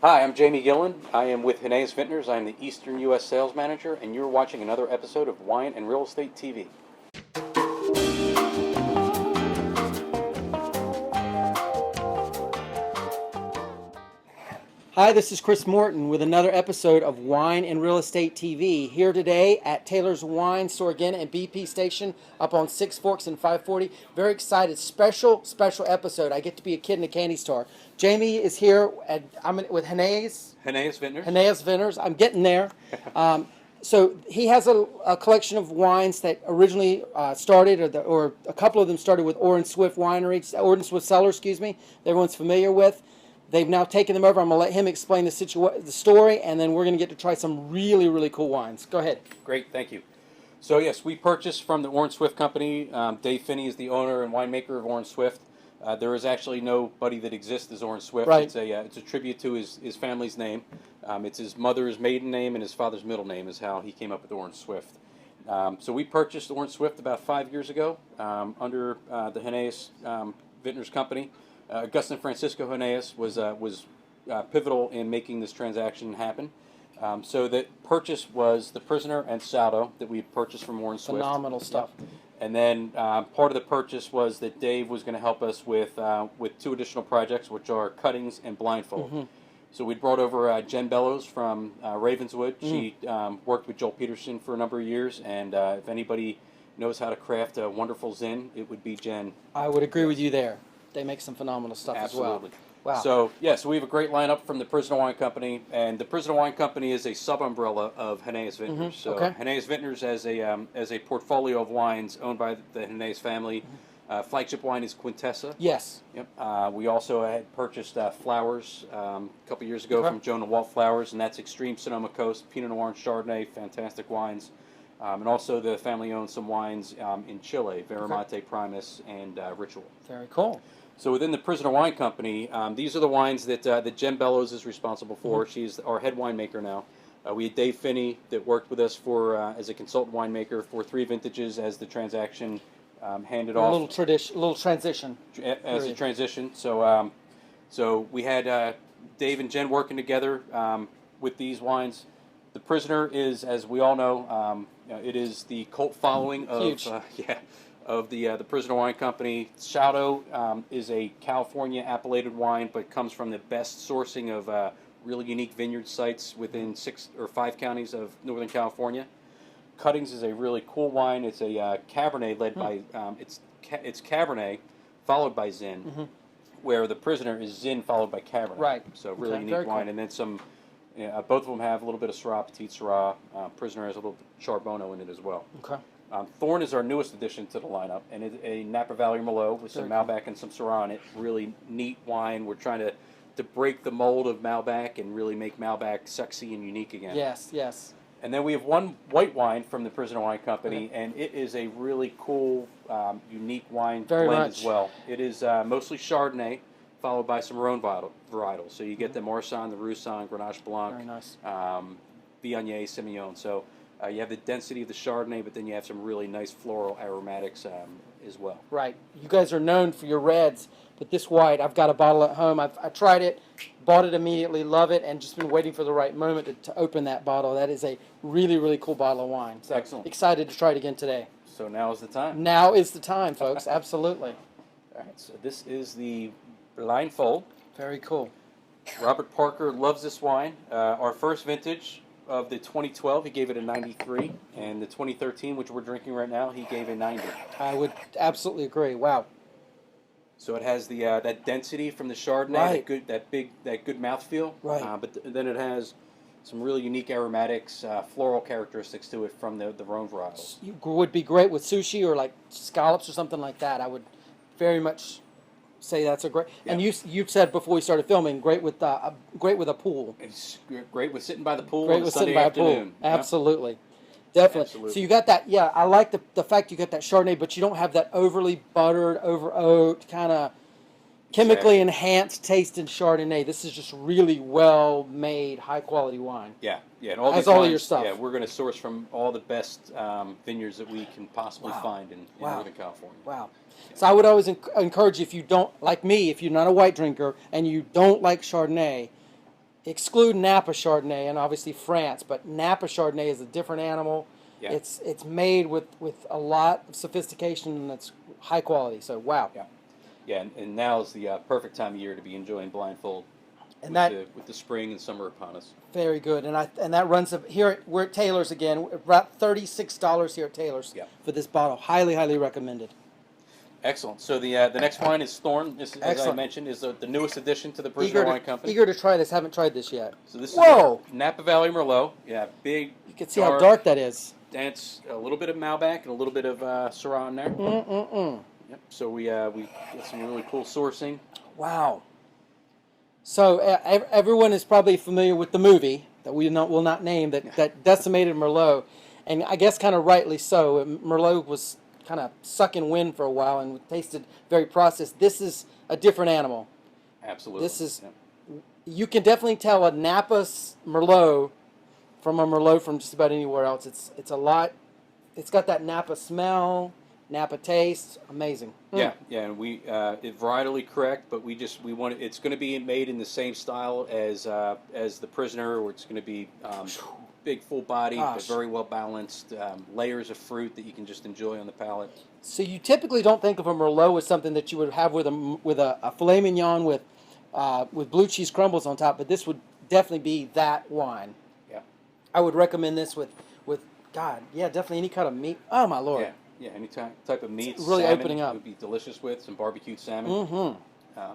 Hi, I'm Jamie Gillan. I am with Huneeus Vintners. I'm the Eastern U.S. Sales Manager, and you're watching another episode of Wine and Real Estate TV. Hi, this is Chris Morton with another episode of Wine and Real Estate TV. Here today at Taylor's Wine Store again at BP Station up on Six Forks and 540. Very excited. Special episode. I get to be a kid in a candy store. Jamie is here. I'm with Huneeus Vintners. Huneeus Vintners. I'm getting there. So he has a collection of wines that originally started, or a couple of them started with Orin Swift Cellars, that everyone's familiar with. They've now taken them over. I'm going to let him explain the story, and then we're going to get to try some really, really cool wines. Go ahead. Great, thank you. So yes, we purchased from the Orin Swift Company. Dave Finney is the owner and winemaker of Orin Swift. There is actually nobody that exists as Orin Swift. Right. It's a tribute to his family's name. It's his mother's maiden name and his father's middle name is how he came up with Orin Swift. So we purchased Orin Swift about 5 years ago under the Huneeus Vintners Company. Augustin Francisco Huneeus was pivotal in making this transaction happen. So the purchase was the Prisoner and Saldo that we purchased from Orin Swift. Phenomenal stuff. Yep. And then part of the purchase was that Dave was going to help us with two additional projects, which are Cuttings and Blindfold. Mm-hmm. So we brought over Jen Bellows from Ravenswood. She worked with Joel Peterson for a number of years, and if anybody knows how to craft a wonderful zin, it would be Jen. I would agree with you there. They make some phenomenal stuff Absolutely. as well. Wow. So we have a great lineup from the Prisoner Wine Company, and the Prisoner Wine Company is a sub-umbrella of Huneeus Vintners. So Huneeus Vintners has a portfolio of wines owned by the Huneeus family. Flagship wine is Quintessa. Yes. Yep. We also had purchased Flowers a couple years ago from Joan and Walt Flowers, and that's Extreme Sonoma Coast, Pinot Noir and Chardonnay, fantastic wines. And also the family owns some wines in Chile, Veramate Primus and Ritual. Very cool. So within the Prisoner Wine Company, these are the wines that Jen Bellows is responsible for. She's our head winemaker now. We had Dave Finney that worked with us for as a consultant winemaker for 3 vintages as the transaction handed off. A little transition. As a transition. So we had Dave and Jen working together with these wines. The Prisoner is, as we all know, it is the cult following of the Prisoner Wine Company. Saldo is a California appellated wine, but comes from the best sourcing of really unique vineyard sites within 6 or 5 counties of Northern California. Cuttings is a really cool wine. It's a Cabernet led by it's Cabernet followed by Zin, where the Prisoner is Zin followed by Cabernet. Right. So really unique wine, and then some. Both of them have a little bit of Syrah, Petit Syrah. Prisoner has a little Charbonneau in it as well. Okay. Thorn is our newest addition to the lineup, and it's a Napa Valley Merlot with some Malbec and some Syrah in it. Really neat wine. We're trying to break the mold of Malbec and really make Malbec sexy and unique again. Yes, yes. And then we have one white wine from the Prisoner Wine Company, and it is a really cool, unique wine blend as well. It is mostly Chardonnay, followed by some Rhone varietals. So you get the Marsanne, the Roussanne, Grenache Blanc, very nice. Viognier, Semillon. So you have the density of the Chardonnay, but then you have some really nice floral aromatics as well. Right. You guys are known for your reds, but this white, I've got a bottle at home. I tried it, bought it immediately, love it, and just been waiting for the right moment to open that bottle. That is a really, really cool bottle of wine. So excellent. Excited to try it again today. So now is the time. Now is the time, folks. Absolutely. All right. So this is the Blindfold. Very cool. Robert Parker loves this wine. Our first vintage of the 2012, he gave it a 93, and the 2013, which we're drinking right now, he gave a 90. I would absolutely agree. Wow. So it has the that density from the Chardonnay, that good mouthfeel. Right. But then it has some really unique aromatics, floral characteristics to it from the Rhone varietals. You would be great with sushi or like scallops or something like that. I would very much say that's a great. Yeah. And you said before we started filming, great with a pool. It's great with sitting by the pool. Great on with Sunday sitting by afternoon. a pool. Absolutely. Definitely. Absolutely. So you got that. Yeah, I like the fact you got that Chardonnay, but you don't have that overly buttered, over oaked kind of chemically enhanced taste in Chardonnay. This is just really well made, high quality wine. Yeah, yeah. And all has these all wines, of your stuff. Yeah, we're going to source from all the best vineyards that we can possibly find in Northern California. Wow. So I would always encourage you, if you don't, like me, if you're not a white drinker and you don't like Chardonnay, exclude Napa Chardonnay and obviously France, but Napa Chardonnay is a different animal. Yeah. It's made with a lot of sophistication and it's high quality. So wow. Yeah. Yeah, and now is the perfect time of year to be enjoying Blindfold. And with the spring and summer upon us. very good. And that runs up here. We're at Taylor's again. About $36 here at Taylor's for this bottle. Highly, highly recommended. Excellent. So the next wine is Thorn. This, as I mentioned, is the newest addition to the Prisoner Wine Company. Eager to try this. Haven't tried this yet. So this is a Napa Valley Merlot. Yeah, big. You can see how dark that is. And it's a little bit of Malbec and a little bit of Syrah in there. Yep. So we get some really cool sourcing. Wow. So everyone is probably familiar with the movie that we will not name that decimated Merlot, and I guess kind of rightly so. Merlot was kind of sucking wind for a while and tasted very processed. This is a different animal. Absolutely. This is you can definitely tell a Napa Merlot from a Merlot from just about anywhere else. It's a lot. It's got that Napa smell. Napa taste, amazing. Yeah, and we it's varietally correct, but we want it's going to be made in the same style as the Prisoner, where it's going to be big, full body, but very well balanced, layers of fruit that you can just enjoy on the palate. So you typically don't think of a Merlot as something that you would have with a filet mignon with blue cheese crumbles on top, but this would definitely be that wine. Yeah, I would recommend this with definitely any kind of meat. Oh my Lord. Yeah. Yeah, any type of meat. It's really salmon opening up. Would be delicious with some barbecued salmon.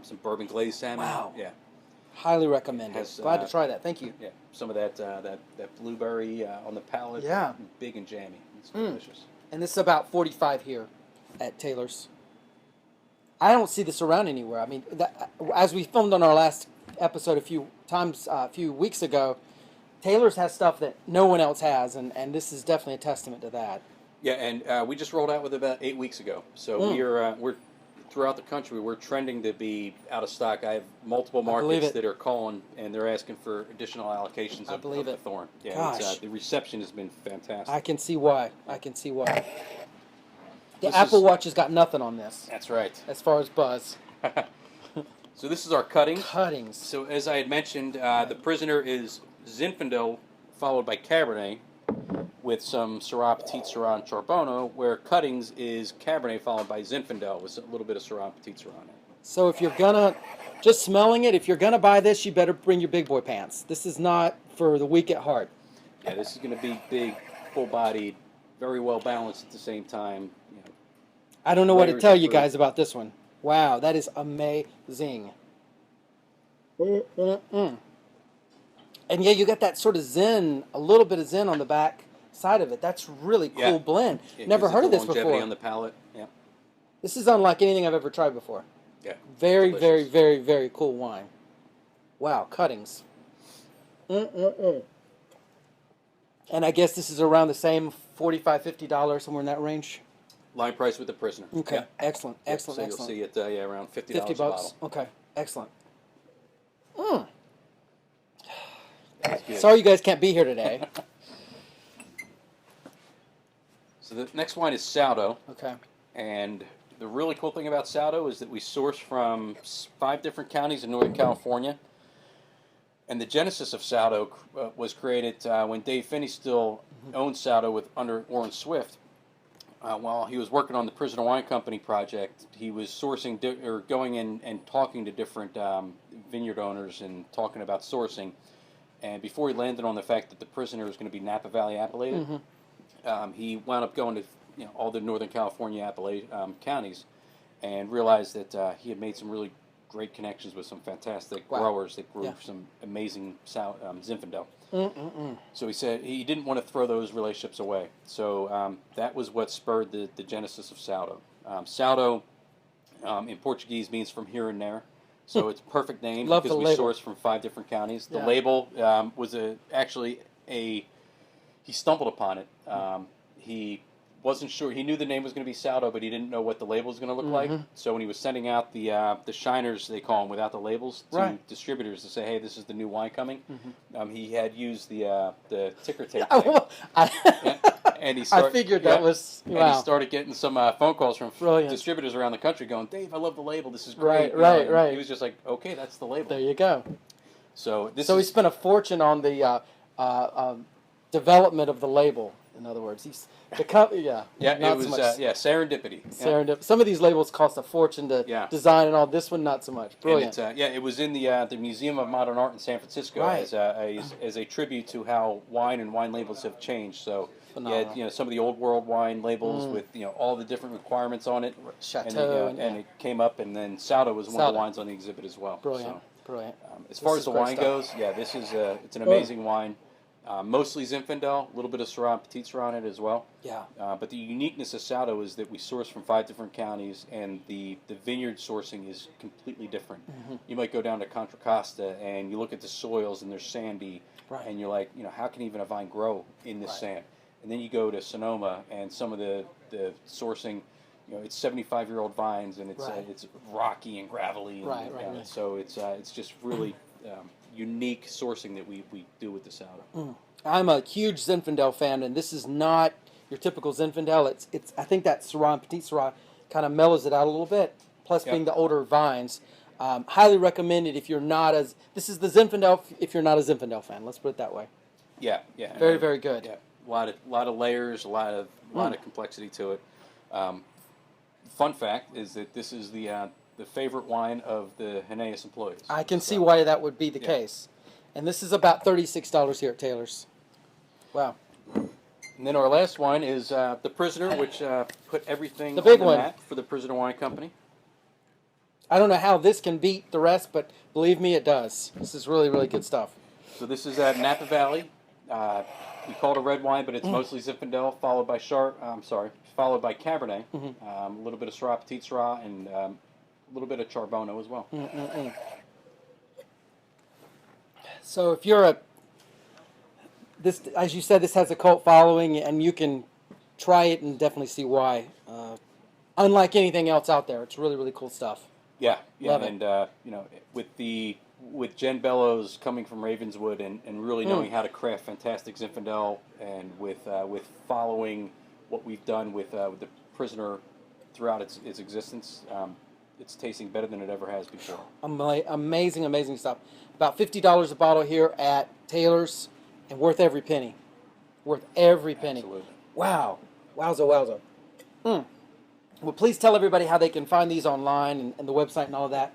Some bourbon glazed salmon. Wow. Yeah. Highly recommended. Glad to try that. Thank you. Yeah. Some of that blueberry on the palate. Yeah. Big and jammy. It's delicious. And this is about 45 here at Taylor's. I don't see this around anywhere. I mean, as we filmed on our last episode a few weeks ago, Taylor's has stuff that no one else has, and this is definitely a testament to that. Yeah, and we just rolled out with it about 8 weeks ago. So we're throughout the country. We're trending to be out of stock. I have multiple markets that are calling, and they're asking for additional allocations of the Thorn. Yeah, the reception has been fantastic. I can see why. The Apple Watch has got nothing on this. That's right. As far as buzz. So this is our cuttings. Cuttings. So as I had mentioned, the Prisoner is Zinfandel followed by Cabernet, with some Syrah, Petit Syrah, and Charbonneau, where cuttings is Cabernet followed by Zinfandel with a little bit of Syrah and Petit Syrah in it. So if you're just smelling it, if you're gonna buy this, you better bring your big boy pants. This is not for the weak at heart. Yeah, this is going to be big, full-bodied, very well balanced at the same time. You know, I don't know what to tell you guys about this one. Wow, that is amazing. And yeah, you got that sort of zen, a little bit of zen on the back side of it. That's really cool blend. Yeah, never heard of this before. On the palate. Yeah. This is unlike anything I've ever tried before. Yeah. Very, very, very, very cool wine. Wow, cuttings. And I guess this is around the same $45, $50, somewhere in that range. Line price with the Prisoner. Okay, yeah. Excellent. So you'll see it around $50 $50 a bottle. Okay, excellent. Sorry you guys can't be here today. So the next wine is Saldo. Okay. And the really cool thing about Saldo is that we source from 5 different counties in Northern California. And the genesis of Saldo was created when Dave Finney still owned Saldo under Orin Swift. While he was working on the Prisoner Wine Company project, he was sourcing or going in and talking to different vineyard owners and talking about sourcing. And before he landed on the fact that the Prisoner was going to be Napa Valley appellated, he wound up going to all the Northern California counties and realized that he had made some really great connections with some fantastic growers that grew some amazing Zinfandel. So he said he didn't want to throw those relationships away. So that was what spurred the genesis of Saldo. Saldo in Portuguese means from here and there. So it's a perfect name because we source from 5 different counties. The label was actually he stumbled upon it. He wasn't sure. He knew the name was going to be Saldo, but he didn't know what the label was going to look like. So when he was sending out the shiners, they call them, without the labels, to distributors to say, hey, this is the new wine coming, he had used the ticker tape thing. And he started, I figured that was... Wow. And he started getting some phone calls from distributors around the country going, Dave, I love the label. This is great. Right. He was just like, okay, that's the label. There you go. So this So he is spent a fortune on the development of the label. In other words, yeah, not it was so much serendipity. Yeah. serendip. Some of these labels cost a fortune to design and all. This one, not so much. Brilliant. And it was in the Museum of Modern Art in San Francisco Right. as a tribute to how wine and wine labels have changed. So Phenomenal. you had some of the old world wine labels with all the different requirements on it. Chateau, and it came up, and then Saldo was one of Saldo. the wines on the exhibit as well. Brilliant. So, Brilliant. as far This as is the great wine stuff. goes, this is it's an amazing wine. Mostly Zinfandel, a little bit of Syrah and Petit Syrah in it as well. Yeah. But the uniqueness of Saldo is that we source from 5 different counties, and the vineyard sourcing is completely different. You might go down to Contra Costa, and you look at the soils, and they're sandy, and you're like, how can even a vine grow in this sand? And then you go to Sonoma, and some of the sourcing, it's 75-year-old vines, and it's rocky and gravelly. And, so it's just really unique sourcing that we do with the Saldo. I'm a huge Zinfandel fan, and this is not your typical Zinfandel. It's I think that Syrah and Petit Syrah kind of mellows it out a little bit. Plus, being the older vines, highly recommended if you're not as. This is the Zinfandel if you're not a Zinfandel fan. Let's put it that way. Yeah. Very, very good. Yeah, a lot of layers, a lot of complexity to it. Fun fact is that this is the favorite wine of the Huneeus employees. I can see why that would be the case. And this is about $36 here at Taylor's. Wow. And then our last wine is The Prisoner, which put everything The big on the one. map for the Prisoner Wine Company. I don't know how this can beat the rest, but believe me, it does. This is really, really good stuff. So this is at Napa Valley. We call it a red wine, but it's mostly Zinfandel, followed by Cabernet, a little bit of Syrah, Petit Syrah, and a little bit of Charbonneau as well. So if you're this, as you said, this has a cult following, and you can try it and definitely see why. Unlike anything else out there, it's really, really cool stuff. Yeah, Love it. And with Jen Bellows coming from Ravenswood and really knowing how to craft fantastic Zinfandel, and with following what we've done with the Prisoner throughout its existence, it's tasting better than it ever has before. Amazing, amazing stuff. About $50 a bottle here at Taylor's, and worth every penny. Worth every penny. Absolutely. Wow. Wowza, wowza. Well, please tell everybody how they can find these online and the website and all of that.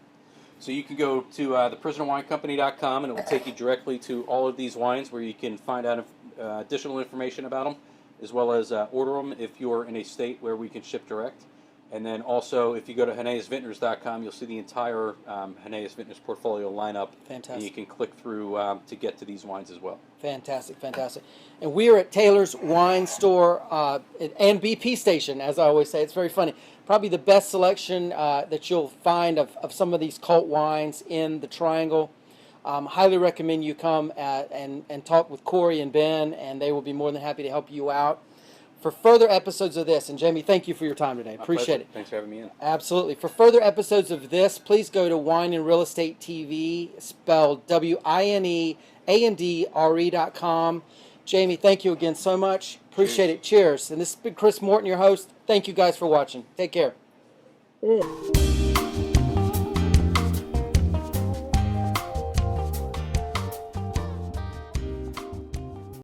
So you can go to theprisonerwinecompany.com, and it will take you directly to all of these wines where you can find out additional information about them, as well as order them if you're in a state where we can ship direct. And then also, if you go to HuneeusVintners.com, you'll see the entire Huneeus Vintners portfolio lineup. Fantastic. And you can click through to get to these wines as well. Fantastic, fantastic. And we are at Taylor's Wine Store and BP Station, as I always say. It's very funny. Probably the best selection that you'll find of some of these cult wines in the Triangle. Highly recommend you come and talk with Corey and Ben, and they will be more than happy to help you out. For further episodes of this, and Jamie, thank you for your time today. Appreciate it. Thanks for having me in. Absolutely. For further episodes of this, please go to Wine and Real Estate TV, spelled WINEANDRE.com. Jamie, thank you again so much. Appreciate it. Cheers. And this has been Chris Morton, your host. Thank you guys for watching. Take care.